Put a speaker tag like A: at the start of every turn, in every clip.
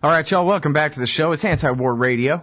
A: All right, y'all, welcome back to the show. It's Anti-War Radio.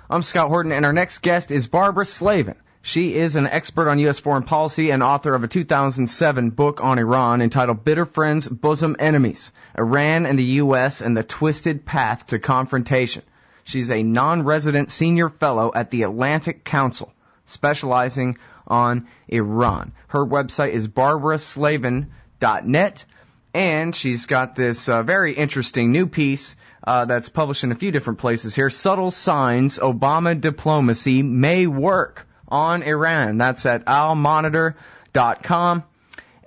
A: I'm Scott Horton, and our next guest is Barbara Slavin. She is an expert on U.S. foreign policy and author of a 2007 book on Iran entitled Bitter Friends, Bosom Enemies, Iran and the U.S. and the Twisted Path to Confrontation. She's a non-resident senior fellow at the Atlantic Council, specializing on Iran. Her website is barbaraslavin.net, and she's got this very interesting new piece that's published in a few different places here. Subtle Signs Obama Diplomacy May Work on Iran. That's at almonitor.com.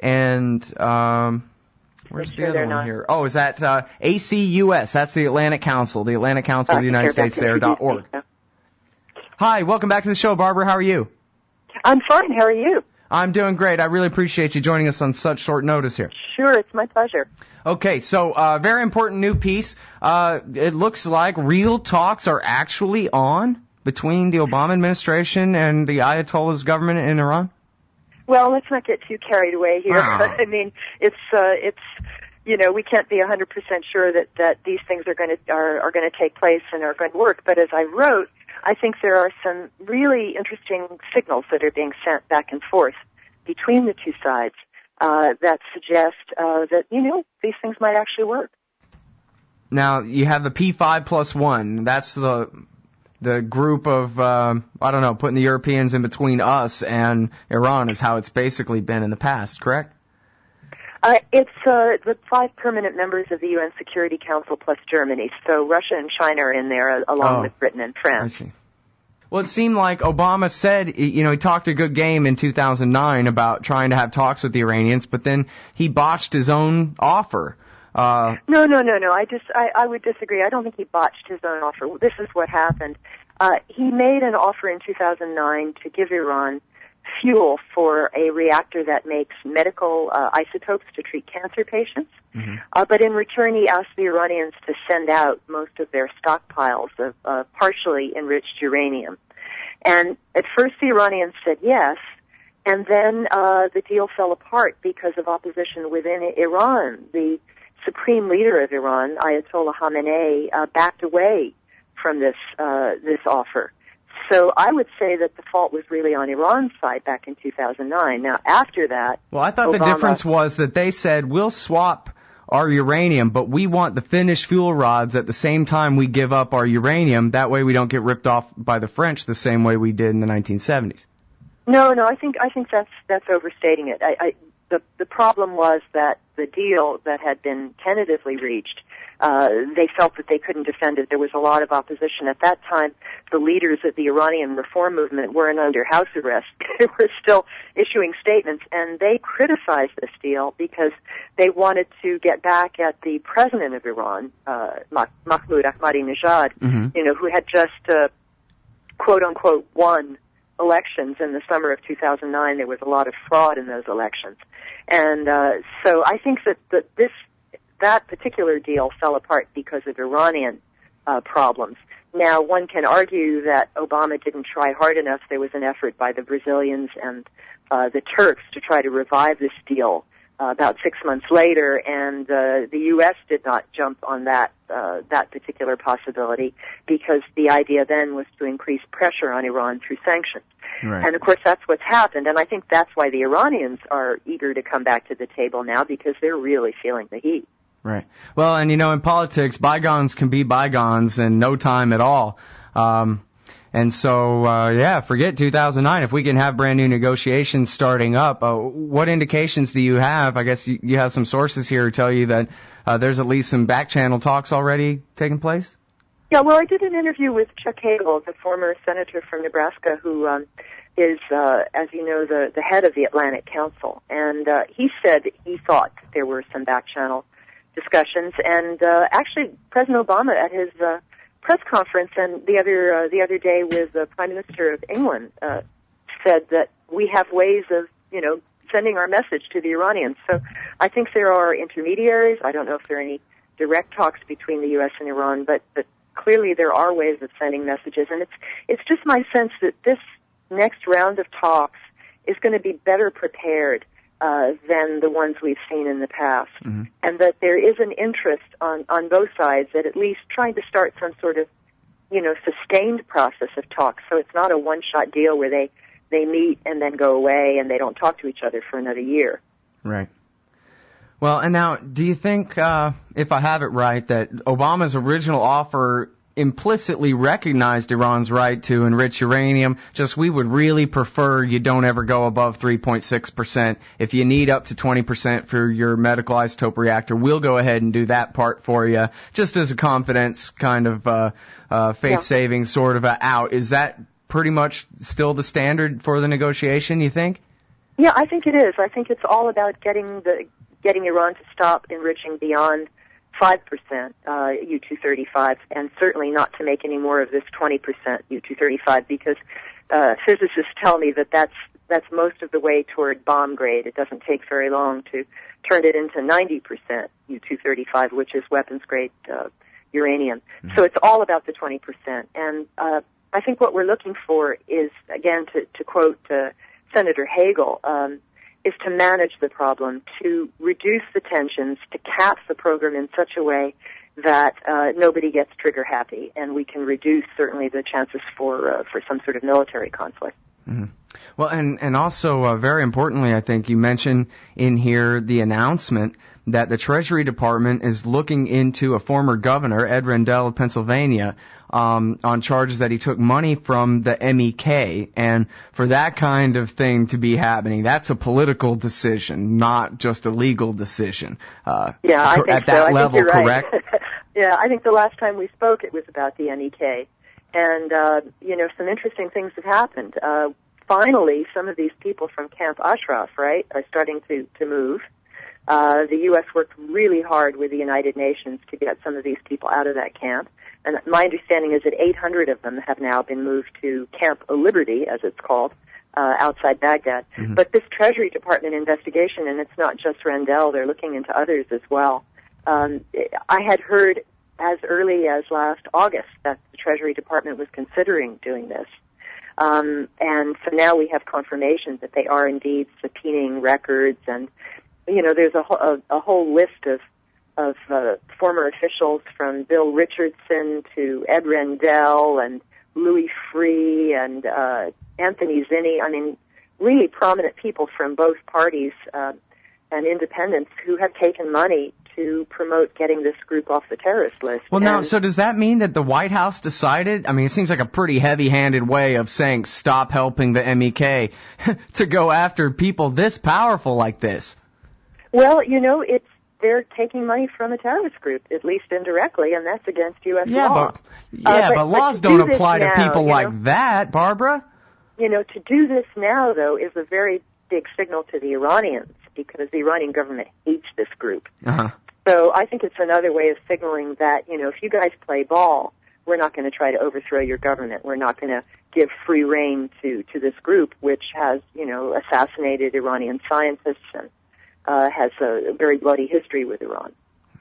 A: And where's the other one here? Oh, is that ACUS? That's the Atlantic Council, the Atlantic Council of the United States there.org. Hi, welcome back to the show, Barbara. How are you?
B: I'm fine. How are you?
A: I'm doing great. I really appreciate you joining us on such short notice here.
B: Sure, it's my pleasure.
A: Okay, so very important new piece. It looks like real talks are actually on between the Obama administration and the Ayatollah's government in Iran?
B: Well, let's not get too carried away here. I mean, it's you know, we can't be 100% sure that these things are going to take place and are going to work. But as I wrote, I think there are some really interesting signals that are being sent back and forth between the two sides that suggest that, you know, these things might actually work.
A: Now, you have the P5+1. That's the group of, I don't know, putting the Europeans in between us and Iran is how it's basically been in the past, correct?
B: It's the 5 permanent members of the UN Security Council plus Germany. So Russia and China are in there along with Britain and France.
A: I see. Well, it seemed like Obama said, you know, he talked a good game in 2009 about trying to have talks with the Iranians, but then he botched his own offer.
B: No. I would disagree. I don't think he botched his own offer. This is what happened. He made an offer in 2009 to give Iran fuel for a reactor that makes medical isotopes to treat cancer patients. Mm-hmm. But in return, he asked the Iranians to send out most of their stockpiles of partially enriched uranium. And at first the Iranians said yes, and then the deal fell apart because of opposition within Iran. The supreme leader of Iran, Ayatollah Khamenei, backed away from this offer. So I would say that the fault was really on Iran's side back in 2009. Now, after that...
A: Well, I thought the difference was that they said, we'll swap our uranium, but we want the finished fuel rods at the same time we give up our uranium. That way we don't get ripped off by the French the same way we did in the 1970s.
B: No, I think that's overstating it. The problem was that the deal that had been tentatively reached, they felt that they couldn't defend it. There was a lot of opposition. At that time, the leaders of the Iranian reform movement weren't under house arrest. They were still issuing statements, and they criticized this deal because they wanted to get back at the president of Iran, Mahmoud Ahmadinejad, mm-hmm. you know, who had just, quote-unquote, won elections in the summer of 2009. There was a lot of fraud in those elections. And so I think that particular deal fell apart because of Iranian problems. Now, one can argue that Obama didn't try hard enough. There was an effort by the Brazilians and the Turks to try to revive this deal about 6 months later, and the U.S. did not jump on that particular possibility because the idea then was to increase pressure on Iran through sanctions. Right. And, of course, that's what's happened, and I think that's why the Iranians are eager to come back to the table now because they're really feeling the heat.
A: Right. Well, and, you know, in politics, bygones can be bygones in no time at all. And so, forget 2009. If we can have brand new negotiations starting up, what indications do you have? I guess you have some sources here who tell you that there's at least some back-channel talks already taking place?
B: Yeah, well, I did an interview with Chuck Hagel, the former senator from Nebraska, who is, as you know, the head of the Atlantic Council. And he said he thought that there were some back-channel discussions. And actually, President Obama at his press conference and the other day with the Prime Minister of England said that we have ways of, you know, sending our message to the Iranians. So I think there are intermediaries. I don't know if there are any direct talks between the U.S. and Iran, but clearly there are ways of sending messages. And it's just my sense that this next round of talks is going to be better prepared than the ones we've seen in the past. Mm-hmm. And that there is an interest on both sides at least trying to start some sort of, sustained process of talks. So it's not a one-shot deal where they meet and then go away and they don't talk to each other for another year.
A: Right. Well, and now, do you think, if I have it right, that Obama's original offer implicitly recognized Iran's right to enrich uranium, just we would really prefer you don't ever go above 3.6%. If you need up to 20% for your medical isotope reactor, we'll go ahead and do that part for you, just as a confidence kind of face-saving sort of out. Is that pretty much still the standard for the negotiation, you think?
B: Yeah, I think it is. I think it's all about getting Iran to stop enriching beyond 5% U-235, and certainly not to make any more of this 20% U-235, because physicists tell me that that's most of the way toward bomb grade. It doesn't take very long to turn it into 90% U-235, which is weapons grade uranium. Mm-hmm. So it's all about the 20%. And I think what we're looking for is, again, to quote Senator Hagel, is to manage the problem, to reduce the tensions, to cap the program in such a way that nobody gets trigger happy, and we can reduce certainly the chances for some sort of military conflict.
A: Mm-hmm. Well, and also very importantly, I think you mentioned in here the announcement that the Treasury Department is looking into a former governor, Ed Rendell of Pennsylvania, on charges that he took money from the MEK. And for that kind of thing to be happening, that's a political decision, not just a legal decision.
B: Yeah, I think
A: at that
B: so.
A: level,
B: I think you're
A: correct?
B: Right. Yeah, I think the last time we spoke, it was about the MEK. And, some interesting things have happened. Finally, some of these people from Camp Ashraf, right, are starting to move. The U.S. worked really hard with the United Nations to get some of these people out of that camp. And my understanding is that 800 of them have now been moved to Camp Liberty, as it's called, outside Baghdad. Mm-hmm. But this Treasury Department investigation, and it's not just Rendell, they're looking into others as well. I had heard as early as last August that the Treasury Department was considering doing this. And so now we have confirmation that they are indeed subpoenaing records, and there's a whole list of former officials from Bill Richardson to Ed Rendell and Louis Freeh and Anthony Zinni. I mean, really prominent people from both parties and independents who have taken money to promote getting this group off the terrorist list.
A: Well, now, so does that mean that the White House decided, I mean, it seems like a pretty heavy-handed way of saying stop helping the MEK to go after people this powerful like this?
B: Well, they're taking money from a terrorist group, at least indirectly, and that's against U.S. law.
A: But laws don't apply to people like that, Barbara.
B: To do this now, though, is a very big signal to the Iranians, because the Iranian government hates this group.
A: Uh-huh.
B: So I think it's another way of signaling that, if you guys play ball, we're not going to try to overthrow your government. We're not going to give free rein to this group, which has, assassinated Iranian scientists and has a very bloody history with Iran.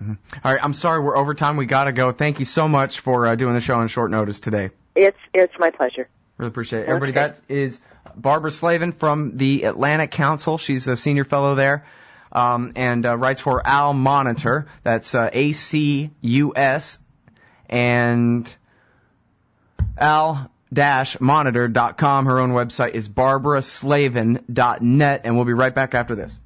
A: Mm-hmm. All right, I'm sorry we're over time. We got to go. Thank you so much for doing the show on short notice today.
B: It's my pleasure.
A: Really appreciate it. Everybody, that is Barbara Slavin from the Atlantic Council. She's a senior fellow there and writes for Al Monitor. That's ACUS and al-monitor.com. Her own website is barbaraslavin.net, and we'll be right back after this.